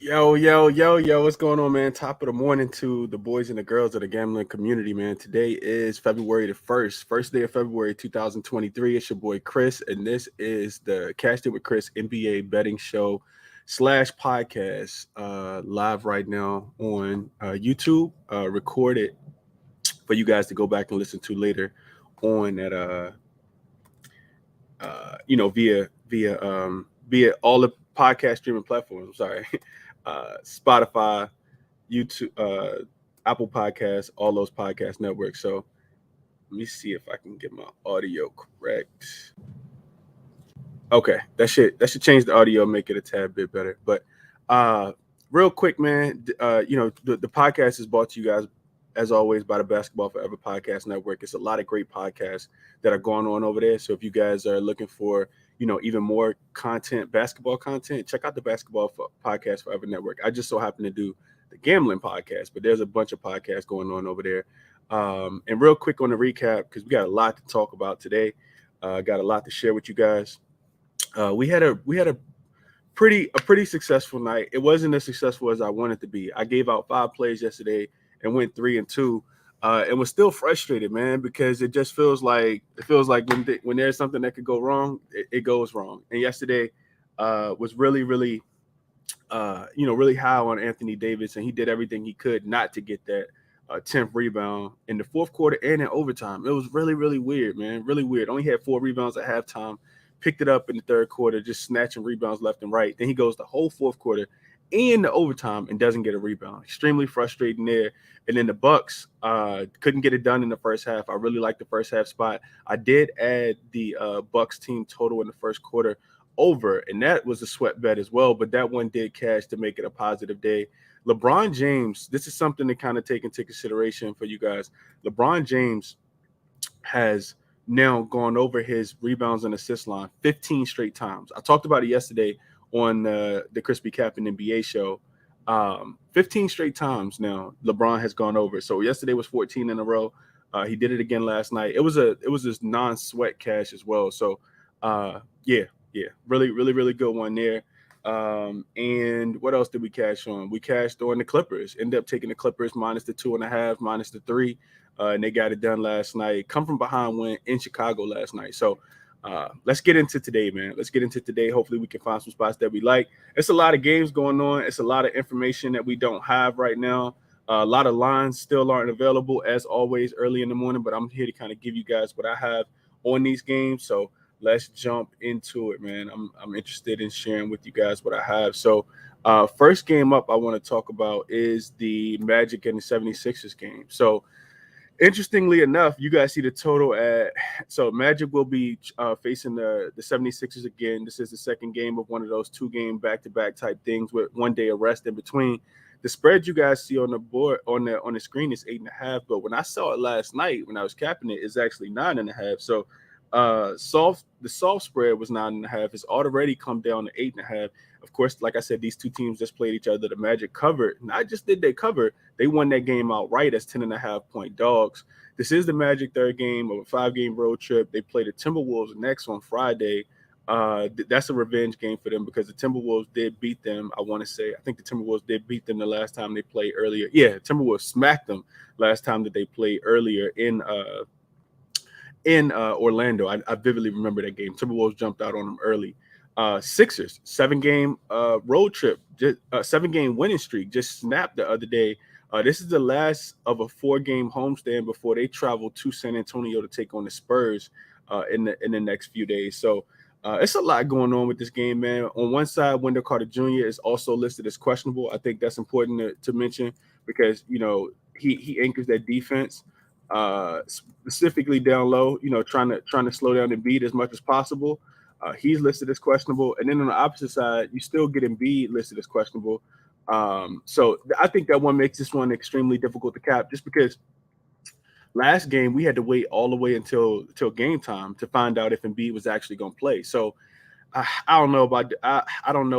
Yo, what's going on, man? Top of the morning to the boys and the girls of the gambling community, man. Today is February the 1st, first day of February 2023. It's your boy Chris, and this is the Cashed It with Chris NBA betting show slash podcast live right now on YouTube, recorded for you guys to go back and listen to later on at via all the podcast streaming platforms. Sorry, Spotify, YouTube, Apple Podcasts, all those podcast networks. So let me see if I can get my audio correct. Okay, that should change the audio, make it a tad bit better. But real quick, man, the podcast is brought to you guys as always by the Basketball Forever Podcast Network. It's a lot of great podcasts that are going on over there. So if you guys are looking for even more content, basketball content, check out the Podcast Forever Network. I just so happen to do the gambling podcast, but there's a bunch of podcasts going on over there. And real quick on the recap, because we got a lot to talk about today. Got a lot to share with you guys. We had a pretty successful night. It wasn't as successful as I wanted to be. I gave out 5 plays yesterday and went 3-2. And was still frustrated, man, because it just feels like when there's something that could go wrong, it goes wrong. And yesterday was really high on Anthony Davis, and he did everything he could not to get that 10th rebound in the fourth quarter and in overtime. It was really weird, man, really weird. Only had 4 rebounds at halftime, picked it up in the third quarter, just snatching rebounds left and right. Then he goes the whole fourth quarter and the overtime and doesn't get a rebound. Extremely frustrating there. And then the Bucks couldn't get it done in the first half. I really liked the first half spot. I did add the Bucks team total in the first quarter over, and that was a sweat bet as well. But that one did cash to make it a positive day. LeBron James, this is something to kind of take into consideration for you guys. LeBron James has now gone over his rebounds and assist line 15 straight times. I talked about it yesterday on the Crispy Captain NBA show. 15 straight times now LeBron has gone over. So yesterday was 14 in a row. He did it again last night. It was this non-sweat cash as well. So really good one there. And what else did we cash on? We cashed on the Clippers. Ended up taking the Clippers minus the 2.5, minus the 3. And they got it done last night. Come from behind win in Chicago last night. So let's get into today, man. Let's get into today. Hopefully we can find some spots that we like. It's a lot of games going on. It's a lot of information that we don't have right now. A lot of lines still aren't available, as always, early in the morning. But I'm here to kind of give you guys what I have on these games. So let's jump into it, man. I'm interested in sharing with you guys what I have. So first game up I want to talk about is the Magic and the 76ers game. So interestingly enough, you guys see the total so Magic will be facing the 76ers again. This is the second game of one of those 2-game back-to-back type things with 1 day of rest in between. The spread you guys see on the board on the screen is 8.5, but when I saw it last night when I was capping it, it's actually 9.5. So the soft spread was 9.5. It's already come down to 8.5. Of course, like I said, these two teams just played each other. The Magic covered. Not just did they cover, they won that game outright as 10.5-point dogs. This is the Magic third game of a 5-game road trip. They play the Timberwolves next on Friday. That's a revenge game for them because the Timberwolves did beat them. I think the Timberwolves did beat them the last time they played earlier. Yeah, Timberwolves smacked them last time that they played earlier in Orlando. I vividly remember that game. Timberwolves jumped out on them early. Sixers 7-game road trip, 7-game winning streak just snapped the other day. This is the last of a 4-game homestand before they travel to San Antonio to take on the Spurs in the next few days. So it's a lot going on with this game, man. On one side, Wendell Carter Jr. is also listed as questionable. I think that's important to mention because he anchors that defense. Specifically down low, trying to slow down Embiid as much as possible. He's listed as questionable, and then on the opposite side, you still get Embiid listed as questionable. So I think that one makes this one extremely difficult to cap, just because last game we had to wait all the way until game time to find out if Embiid was actually going to play. So I don't know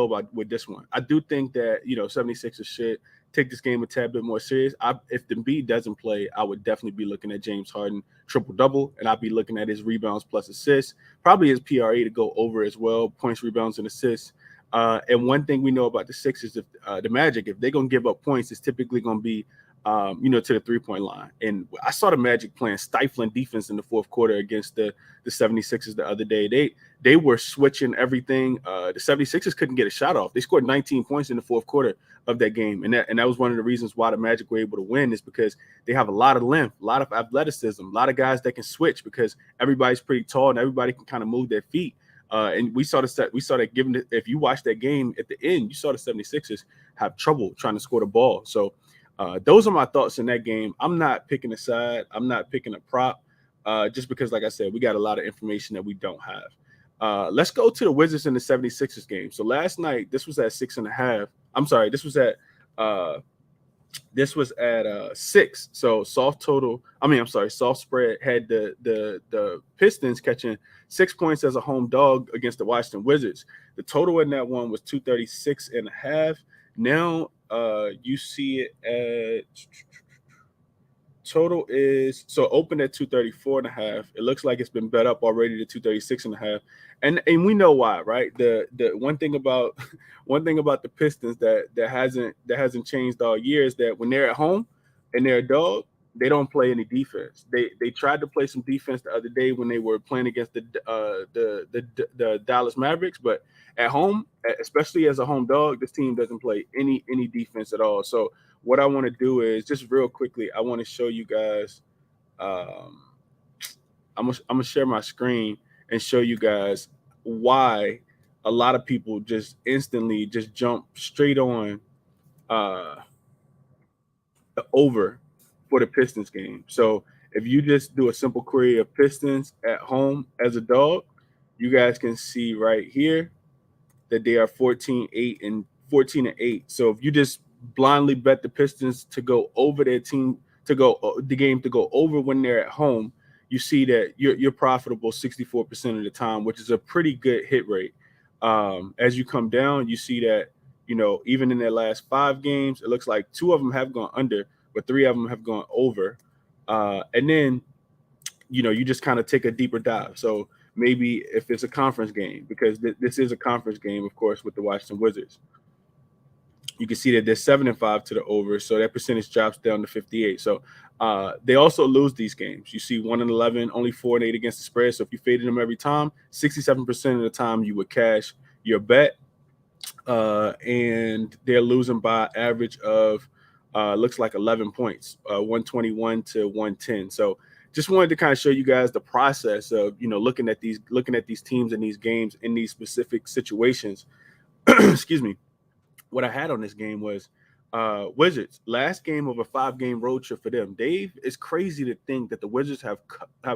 about with this one. I do think that 76ers should take this game a tad bit more serious. If Embiid doesn't play, I would definitely be looking at James Harden triple-double, and I'd be looking at his rebounds plus assists, probably his PRA to go over as well, points, rebounds, and assists. And one thing we know about the Sixers, if the Magic, if they're gonna give up points, it's typically gonna be to the 3-point line. And I saw the Magic playing stifling defense in the fourth quarter against the 76ers the other day. They were switching everything. The 76ers couldn't get a shot off. They scored 19 points in the fourth quarter of that game. And that was one of the reasons why the Magic were able to win, is because they have a lot of length, a lot of athleticism, a lot of guys that can switch, because everybody's pretty tall and everybody can kind of move their feet. And we saw that given if you watch that game at the end, you saw the 76ers have trouble trying to score the ball. So those are my thoughts in that game. I'm not picking a side. I'm not picking a prop, just because, like I said, we got a lot of information that we don't have. Let's go to the Wizards and the 76ers game. So last night, this was at 6.5. I'm sorry, this was at 6. So soft spread had the Pistons catching 6 points as a home dog against the Washington Wizards. The total in that one was 236.5. Now you see it at total is so open at 234.5. It looks like it's been bet up already to 236.5. And we know why, right? The one thing about the Pistons that hasn't changed all year is that when they're at home and they're a dog, they don't play any defense. They tried to play some defense the other day when they were playing against the Dallas Mavericks, but at home, especially as a home dog, this team doesn't play any defense at all. So what I want to do is just real quickly, I want to show you guys. I'm gonna share my screen and show you guys why a lot of people just instantly just jump straight on the over for the Pistons game. So if you just do a simple query of Pistons at home as a dog, you guys can see right here that they are 14-8 and 14-8. So if you just blindly bet the Pistons to go over their team, to go the game to go over when they're at home, you see that you're profitable 64% of the time, which is a pretty good hit rate. As you come down, you see that, even in their last 5 games, it looks like 2 of them have gone under, but 3 of them have gone over. And then, you just kind of take a deeper dive. So maybe if it's a conference game, because this is a conference game, of course, with the Washington Wizards, you can see that they're 7-5 to the over, so that percentage drops down to 58. So they also lose these games. You see 1-11, only 4-8 against the spread. So if you faded them every time, 67% of the time you would cash your bet, and they're losing by average of looks like 11 points, 121 to 110. So just wanted to kind of show you guys the process of looking at these teams and these games in these specific situations. Excuse me. What I had on this game was Wizards, last game of a 5-game road trip for them. Dave, it's crazy to think that the Wizards have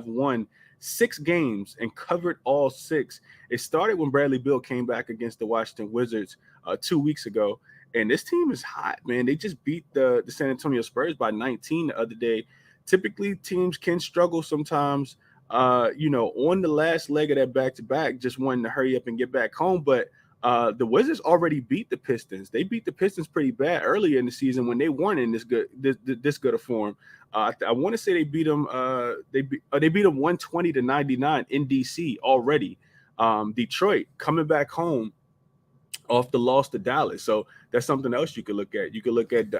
won 6 games and covered all 6. It started when Bradley Beal came back against the Washington Wizards 2 weeks ago. And this team is hot, man. They just beat the San Antonio Spurs by 19 the other day. Typically, teams can struggle sometimes, on the last leg of that back-to-back, just wanting to hurry up and get back home. But the Wizards already beat the Pistons. They beat the Pistons pretty bad earlier in the season when they weren't in this good of form. I want to say they beat them. They beat them 120-99 in DC already. Detroit coming back home off the loss to Dallas. So that's something else you could look at. You could look at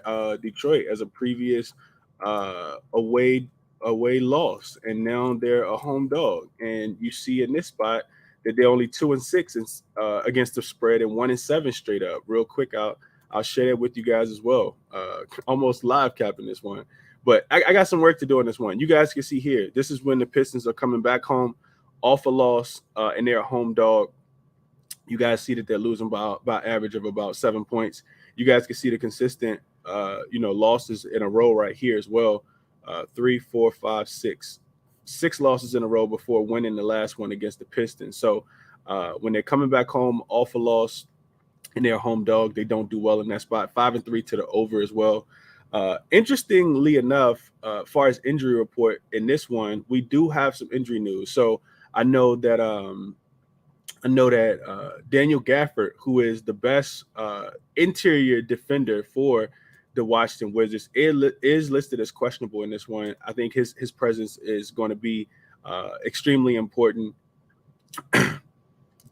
Detroit as a previous away loss, and now they're a home dog. And you see in this spot that they're only 2-6 against the spread and 1-7 straight up. Real quick, I'll share it with you guys as well. Almost live capping this one, but I got some work to do on this one. You guys can see here. This is when the Pistons are coming back home off a loss, and they're a home dog. You guys see that they're losing by average of about 7 points. You guys can see the consistent, losses in a row right here as well. 3, 4, 5, 6. 6 losses in a row before winning the last one against the Pistons. So when they're coming back home off a loss and they're a home dog, they don't do well in that spot. 5-3 to the over as well. Interestingly enough, as far as injury report in this one, we do have some injury news. So I know that Daniel Gafford, who is the best interior defender for the Washington Wizards, is listed as questionable in this one. I think his presence is going to be extremely important.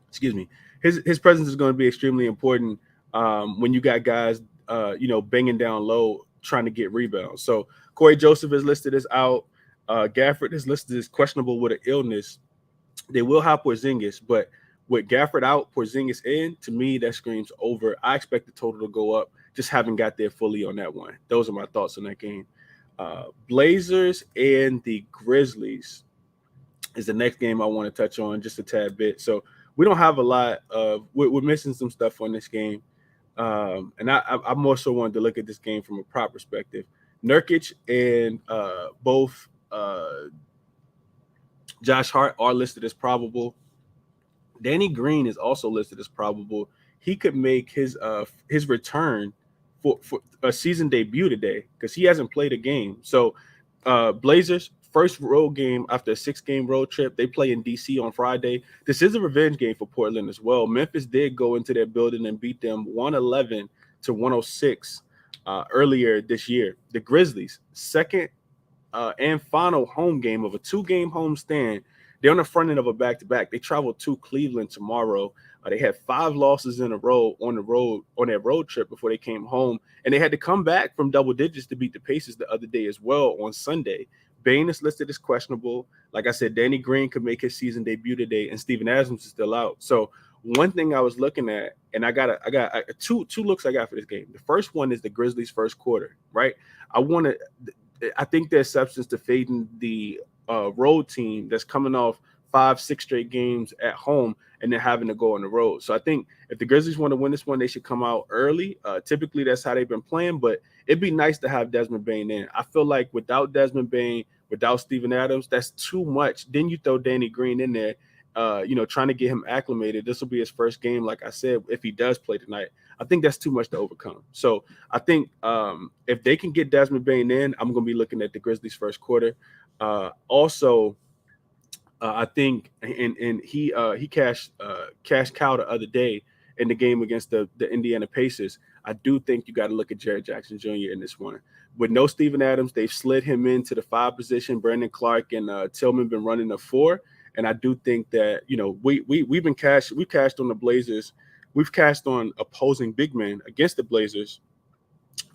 Excuse me. his presence is going to be extremely important when you got guys banging down low trying to get rebounds. So Corey Joseph is listed as out. Gafford is listed as questionable with an illness. They will have Porzingis, but with Gafford out, Porzingis in, to me, that screams over. I expect the total to go up. Just haven't got there fully on that one. Those are my thoughts on that game. Blazers and the Grizzlies is the next game I want to touch on just a tad bit. So we don't have a lot of we're missing some stuff on this game. And I more so wanted to look at this game from a prop perspective. Nurkic and both Josh Hart are listed as probable. Danny Green is also listed as probable. He could make his return for a season debut today because he hasn't played a game. So Blazers first road game after a 6-game road trip. They play in DC on Friday. This is a revenge game for Portland as well. Memphis did go into their building and beat them 111-106 earlier this year. The Grizzlies, second and final home game of a 2-game homestand. They're on the front end of a back-to-back. They travel to Cleveland tomorrow. They had 5 losses in a row on their road trip before they came home, and they had to come back from double digits to beat the Pacers the other day as well on Sunday. Bain is listed as questionable. Like I said, Danny Green could make his season debut today, and Steven Adams is still out. So one thing I was looking at, and I got two looks I got for this game. The first one is the Grizzlies' first quarter, right? I think there's substance to fading the road team that's coming off 5-6 straight games at home and then having to go on the road. So I think if the Grizzlies want to win this one, they should come out early. Typically, that's how they've been playing, but it'd be nice to have Desmond Bane in. I feel like without Desmond Bane, without Steven Adams, that's too much. Then you throw Danny Green in there, trying to get him acclimated. This will be his first game, like I said, if he does play tonight. I think that's too much to overcome. So I think if they can get Desmond Bane in, I'm going to be looking at the Grizzlies' first quarter. I think, and he cashed cow the other day in the game against the Indiana Pacers. I do think you got to look at Jared Jackson Jr. in this one. With no Steven Adams, they've slid him into the 5 position. Brandon Clark and Tillman been running the 4, and I do think that we've cashed on the Blazers. We've cashed on opposing big men against the Blazers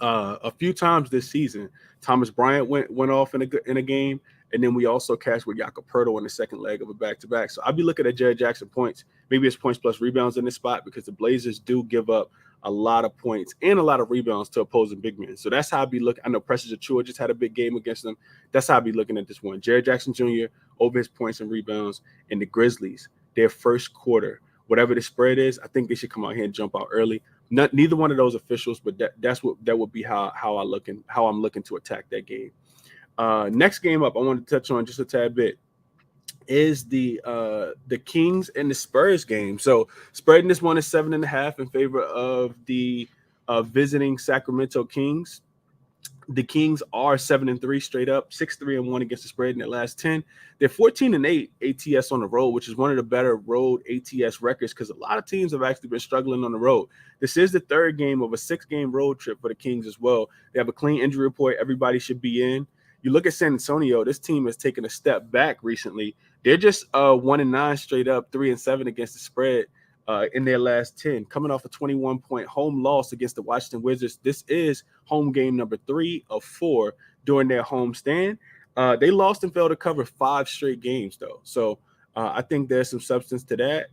a few times this season. Thomas Bryant went off in a game. And then we also cashed with Jakob Poeltl in the second leg of a back-to-back. So I'll be looking at Jared Jackson points. Maybe it's points plus rebounds in this spot because the Blazers do give up a lot of points and a lot of rebounds to opposing big men. So that's how I'll be looking. I know Precious Achiuwa just had a big game against them. That's how I'll be looking at this one. Jared Jackson Jr. over his points and rebounds. And the Grizzlies, their first quarter, whatever the spread is, I think they should come out here and jump out early. Neither one of those officials, but that would be how I'm looking to attack that game. Next game up, I want to touch on just a tad bit is the Kings and the Spurs game. So spreading this one is 7.5 in favor of the visiting Sacramento Kings. The Kings are 7-3 straight up, 6-3-1 against the spread in their last 10. They're 14-8 ATS on the road, which is one of the better road ATS records because a lot of teams have actually been struggling on the road. This is the third game of a 6-game road trip for the Kings as well. They have a clean injury report. Everybody should be in. You look at San Antonio, this team has taken a step back recently. They're just 1-9 straight up, 3-7 against the spread in their last 10, coming off a 21-point home loss against the Washington Wizards. This is home game number 3 of 4 during their home stand. They lost and failed to cover 5 straight games, though. So I think there's some substance to that.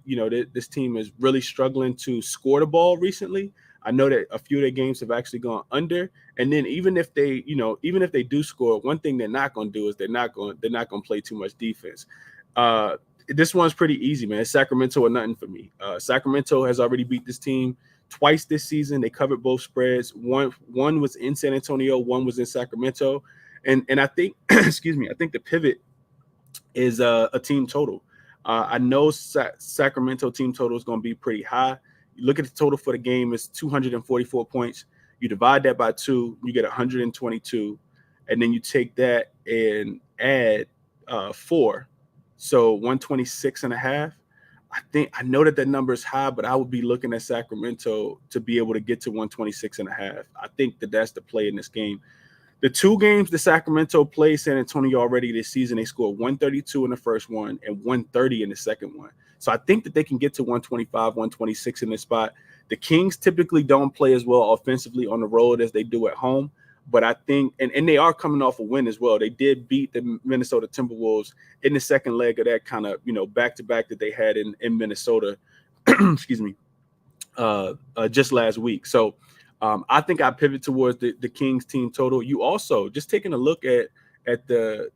This team is really struggling to score the ball recently. I know that a few of their games have actually gone under. And then even if they do score, one thing they're not going to do is they're not going to play too much defense. This one's pretty easy, man. Sacramento or nothing for me. Sacramento has already beat this team twice this season. They covered both spreads. One was in San Antonio, one was in Sacramento. And I think, excuse me, I think the pivot is a team total. I know Sacramento team total is going to be pretty high. You look at the total for the game, it's 244 points. You divide that by 2, you get 122. And then you take that and add 4. So 126.5. I know that number is high, but I would be looking at Sacramento to be able to get to 126.5. I think that's the play in this game. The two games the Sacramento played San Antonio already this season, they scored 132 in the first one and 130 in the second one. So I think that they can get to 125, 126 in this spot. The Kings typically don't play as well offensively on the road as they do at home. But I think, and they are coming off a win as well. They did beat the Minnesota Timberwolves in the second leg of that kind of, back-to-back that they had in Minnesota, excuse me, just last week. So I think I pivot towards the Kings team total. You also just taking a look at the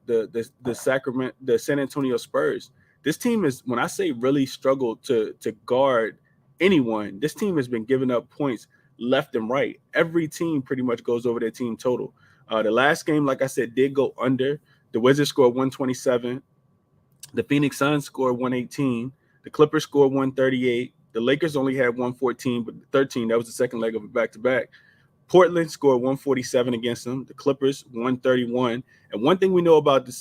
San Antonio Spurs. This team is, when I say really struggled to guard anyone, this team has been giving up points left and right. Every team pretty much goes over their team total. The last game, like I said, did go under. The Wizards scored 127. The Phoenix Suns scored 118. The Clippers scored 138. The Lakers only had 114, but 13. That was the second leg of a back-to-back. Portland scored 147 against them. The Clippers 131. And one thing we know about the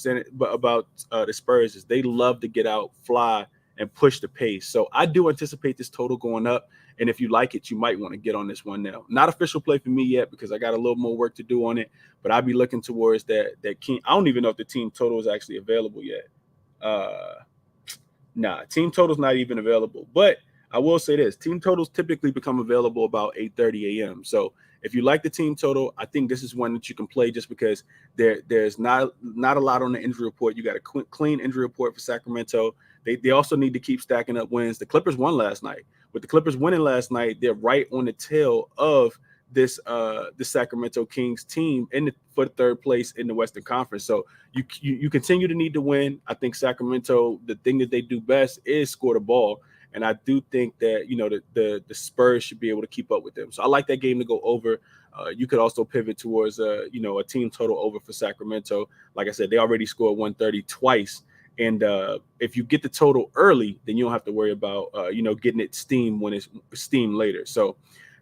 Spurs is they love to get out, fly, and push the pace. So I do anticipate this total going up. And if you like it, you might want to get on this one now. Not official play for me yet because I got a little more work to do on it. But I'll be looking towards that King. I don't even know if the team total is actually available yet. Team total's not even available. But I will say this: team totals typically become available about 8:30 a.m. So if you like the team total, I think this is one that you can play just because there's not a lot on the injury report. You got a clean injury report for Sacramento. They also need to keep stacking up wins. The Clippers won last night. With the Clippers winning last night, they're right on the tail of the Sacramento Kings team for third place in the Western Conference. So you continue to need to win. I think Sacramento, the thing that they do best is score the ball. And I do think that, the Spurs should be able to keep up with them. So I like that game to go over. You could also pivot towards, a team total over for Sacramento. Like I said, they already scored 130 twice. And if you get the total early, then you don't have to worry about, getting it steamed when it's steamed later. So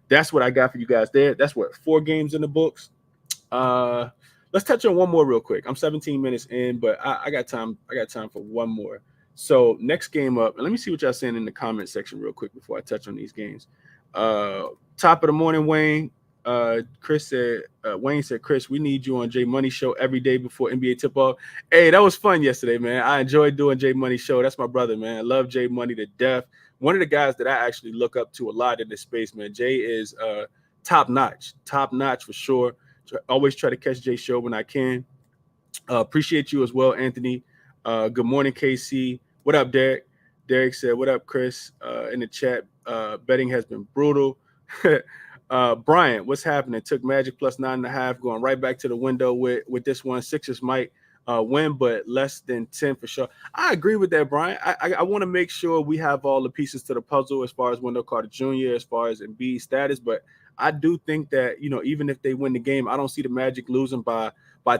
that's what I got for you guys there. That's 4 games in the books. Let's touch on one more real quick. I'm 17 minutes in, but I got time. I got time for one more. So next game up, and let me see what y'all saying in the comment section real quick before I touch on these games. Top of the morning, Wayne. Wayne said, Chris, we need you on J Money Show every day before NBA tip-off. Hey, that was fun yesterday, man. I enjoyed doing J Money Show. That's my brother, man. I love J Money to death. One of the guys that I actually look up to a lot in this space, man. Jay is top notch for sure. Always try to catch Jay's show when I can. Appreciate you as well, Anthony. Good morning, KC. What up, Derek? Derek said, what up, Chris? In the chat, betting has been brutal. Brian, what's happening? Took Magic plus 9.5, going right back to the window with this one. Sixers might win, but less than 10 for sure. I agree with that, Brian. I want to make sure we have all the pieces to the puzzle as far as Wendell Carter Jr., as far as Embiid's status, but I do think that, even if they win the game, I don't see the Magic losing by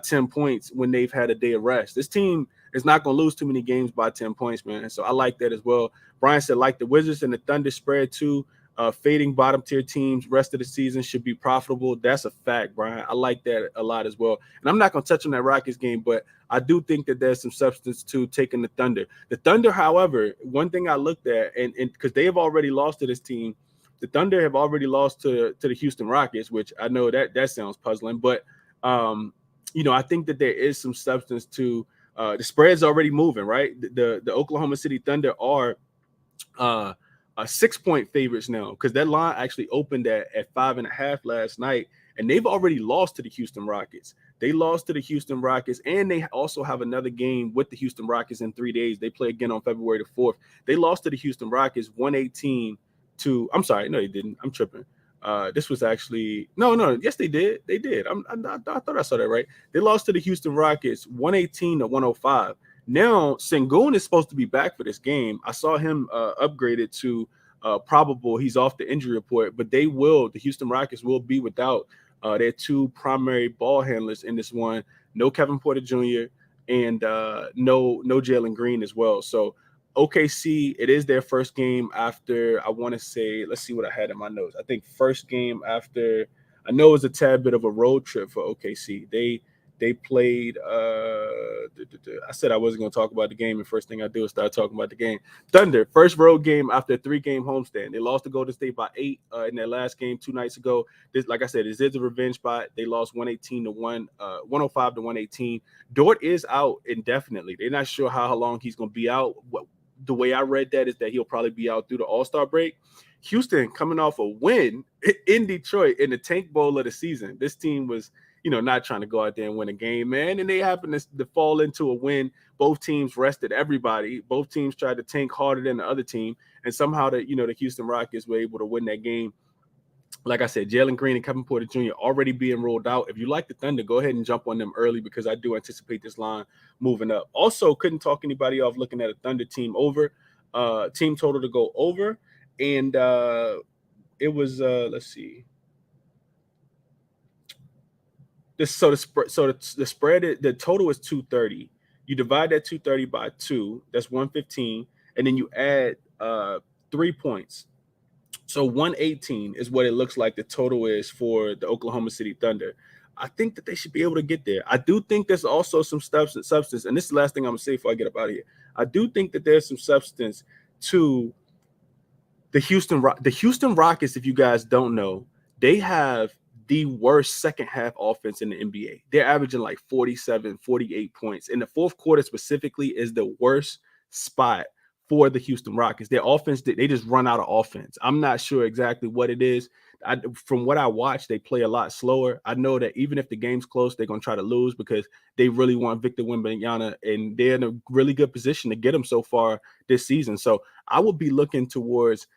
10 points when they've had a day of rest. This team is not going to lose too many games by 10 points, man. So I like that as well. Brian said, like the Wizards and the Thunder spread too, fading bottom tier teams rest of the season should be profitable. That's a fact, Brian. I like that a lot as well. And I'm not going to touch on that Rockets game, but I do think that there's some substance to taking the Thunder. The Thunder, however, one thing I looked at, and because they have already lost to this team, the Thunder have already lost to the Houston Rockets, which I know that sounds puzzling, but I think that there is some substance to the spread's already moving, right? The Oklahoma City Thunder are 6-point favorites now because that line actually opened at 5.5 last night, and they've already lost to the Houston Rockets. They lost to the Houston Rockets, and they also have another game with the Houston Rockets in 3 days. They play again on February the 4th. They lost to the Houston Rockets 118 to. I'm sorry, no, they didn't. I'm tripping. This was actually no. Yes, they did. They did. I thought I saw that right. They lost to the Houston Rockets 118 to 105. Now Sengun is supposed to be back for this game. I saw him upgraded to probable. He's off the injury report, but the Houston Rockets will be without their 2 primary ball handlers in this one. No Kevin Porter Jr. and no Jalen Green as well. So OKC, it is their first game after, I want to say, let's see what I had in my notes. I think first game after, I know it was a tad bit of a road trip for OKC. They They played. I said I wasn't going to talk about the game, and first thing I do is start talking about the game. Thunder, first road game after a 3-game homestand. They lost to Golden State by 8 in their last game 2 nights ago. This, like I said, this is a revenge spot. They lost 105 to 118. Dort is out indefinitely. They're not sure how long he's going to be out. The way I read that is that he'll probably be out through the All-Star break. Houston coming off a win in Detroit in the tank bowl of the season. This team was, not trying to go out there and win a game, man. And they happened to fall into a win. Both teams rested everybody. Both teams tried to tank harder than the other team. And somehow the Houston Rockets were able to win that game. Like I said, Jalen Green and Kevin Porter Jr. already being rolled out. If you like the Thunder, go ahead and jump on them early because I do anticipate this line moving up. Also, couldn't talk anybody off looking at a Thunder team total to go over. And it was let's see. The spread, the total is 230. You divide that 230 by 2, that's 115, and then you add 3 points. So 118 is what it looks like the total is for the Oklahoma City Thunder. I think that they should be able to get there. I do think there's also some substance, and this is the last thing I'm gonna say before I get up out of here. I do think that there's some substance to the Houston Rockets. If you guys don't know, they have the worst second half offense in the NBA. They're averaging like 47, 48 points. In the fourth quarter specifically is the worst spot for the Houston Rockets. Their offense, they just run out of offense. I'm not sure exactly what it is. From what I watch, they play a lot slower. I know that even if the game's close, they're going to try to lose because they really want Victor Wembanyama, and they're in a really good position to get him so far this season. So I will be looking towards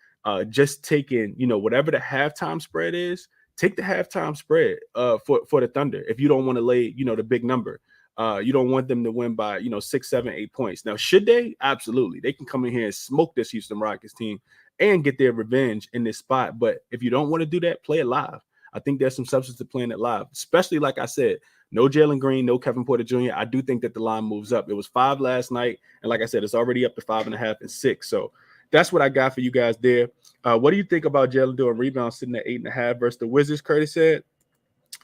just taking, whatever the halftime spread is. Take the halftime spread for the Thunder if you don't want to lay, the big number. You don't want them to win by, 6, 7, 8 points. Now, should they? Absolutely. They can come in here and smoke this Houston Rockets team and get their revenge in this spot. But if you don't want to do that, play it live. I think there's some substance to playing it live, especially like I said, no Jalen Green, no Kevin Porter Jr. I do think that the line moves up. It was 5 last night. And like I said, it's already up to 5.5 and 6. So that's what I got for you guys there. What do you think about Jalen doing rebounds sitting at 8.5 versus the Wizards? Curtis said.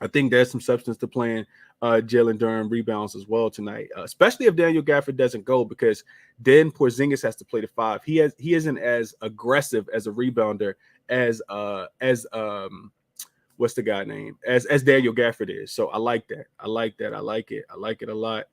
I think there's some substance to playing Jalen Duren rebounds as well tonight, especially if Daniel Gafford doesn't go, because then Porzingis has to play the 5. He isn't as aggressive as a rebounder as what's the guy name as Daniel Gafford is. So I like that. I like it. I like it a lot.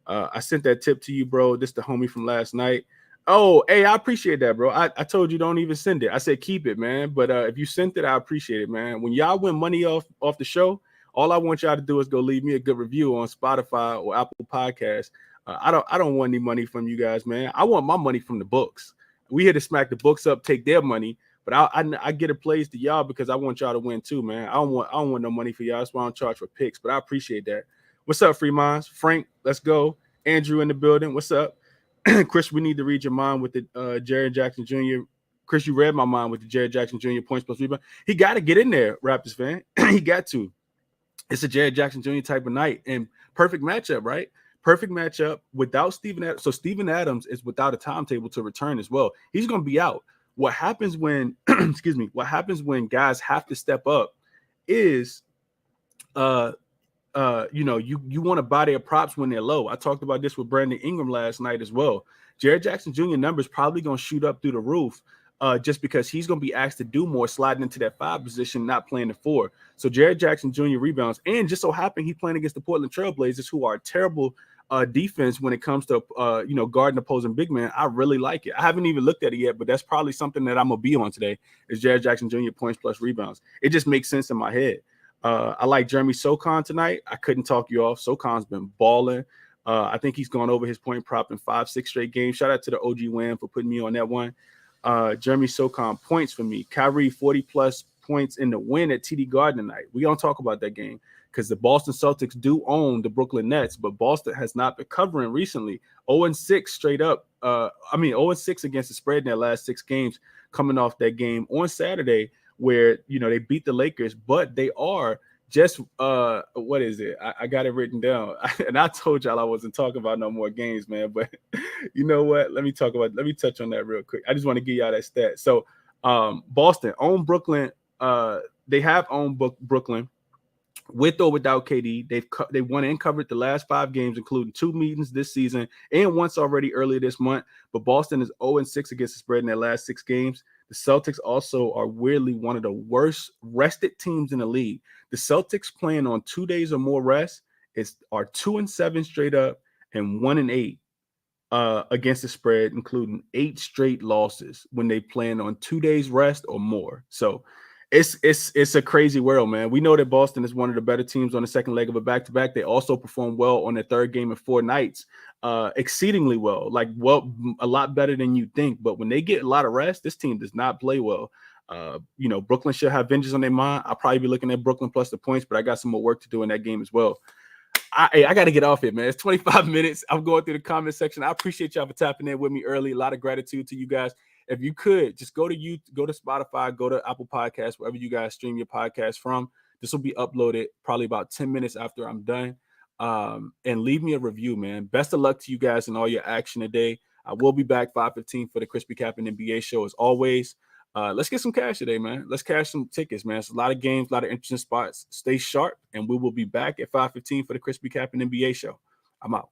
I sent that tip to you, bro. This the homie from last night. Oh, hey, I appreciate that, bro. I told you don't even send it. I said keep it, man. But if you sent it, I appreciate it, man. When y'all win money off the show, all I want y'all to do is go leave me a good review on Spotify or Apple Podcasts. I don't want any money from you guys, man. I want my money from the books. We here to smack the books up, take their money, but I get a plays to y'all because I want y'all to win too, man. I don't want no money for y'all. That's why I don't charge for picks, but I appreciate that. What's up, Free Minds? Frank, let's go. Andrew in the building. What's up? Chris, we need to read your mind with the Jaren Jackson Jr. Chris, you read my mind with the Jaren Jackson Jr. points plus rebound. He got to get in there, Raptors fan. He got to. It's a Jaren Jackson Jr. type of night, and perfect matchup, right? Perfect matchup without Steven Adams. So Steven Adams is without a timetable to return as well. He's going to be out. What happens when, what happens when guys have to step up is, you want to buy their props when they're low. I talked about this with Brandon Ingram last night as well. Jaren Jackson Jr. numbers probably going to shoot up through the roof just because he's going to be asked to do more sliding into that 5 position, not playing the 4. So Jaren Jackson Jr. rebounds, and just so happened he's playing against the Portland Trailblazers, who are a terrible defense when it comes to, guarding opposing big man. I really like it. I haven't even looked at it yet, but that's probably something that I'm going to be on today is Jaren Jackson Jr. points plus rebounds. It just makes sense in my head. I like Jeremy Socon tonight. I couldn't talk you off. Socon's been balling. I think he's gone over his point prop in 5-6 straight games. Shout out to the OG Wham for putting me on that one. Jeremy Socon points for me. Kyrie 40+ points in the win at TD Garden tonight. We don't talk about that game because the Boston Celtics do own the Brooklyn Nets, but Boston has not been covering recently. 0-6 straight up. 0-6 against the spread in their last 6 games, coming off that game on Saturday where, they beat the Lakers, but they are just, what is it? I got it written down. And I told y'all I wasn't talking about no more games, man. But you know what? Let me touch on that real quick. I just want to give y'all that stat. So Boston own Brooklyn. They have owned Brooklyn with or without KD. They've won and covered the last 5 games, including 2 meetings this season and once already earlier this month. But Boston is 0-6 against the spread in their last 6 games. The Celtics also are weirdly one of the worst rested teams in the league. The Celtics playing on 2 days or more rest are 2-7 straight up and 1-8 against the spread, including 8 straight losses when they plan on 2 days rest or more. So it's a crazy world, man. We know that Boston is one of the better teams on the second leg of a back-to-back. They also performed well on their third game in 4 nights, exceedingly well, a lot better than you think. But when they get a lot of rest, this team does not play well. Brooklyn should have vengeance on their mind. I'll probably be looking at Brooklyn plus the points, but I got some more work to do in that game as well. I got to get off it, man. It's 25 minutes. I'm going through the comment section. I appreciate y'all for tapping in with me early. A lot of gratitude to you guys. If you could just go to Spotify, go to Apple Podcasts, wherever you guys stream your podcast from. This will be uploaded probably about 10 minutes after I'm done. And leave me a review, man. Best of luck to you guys in all your action today. I will be back 5:15 for the Crispy Captain NBA show as always. Let's get some cash today, man. Let's cash some tickets, man. It's a lot of games, a lot of interesting spots. Stay sharp, and we will be back at 5:15 for the Crispy Captain NBA show. I'm out.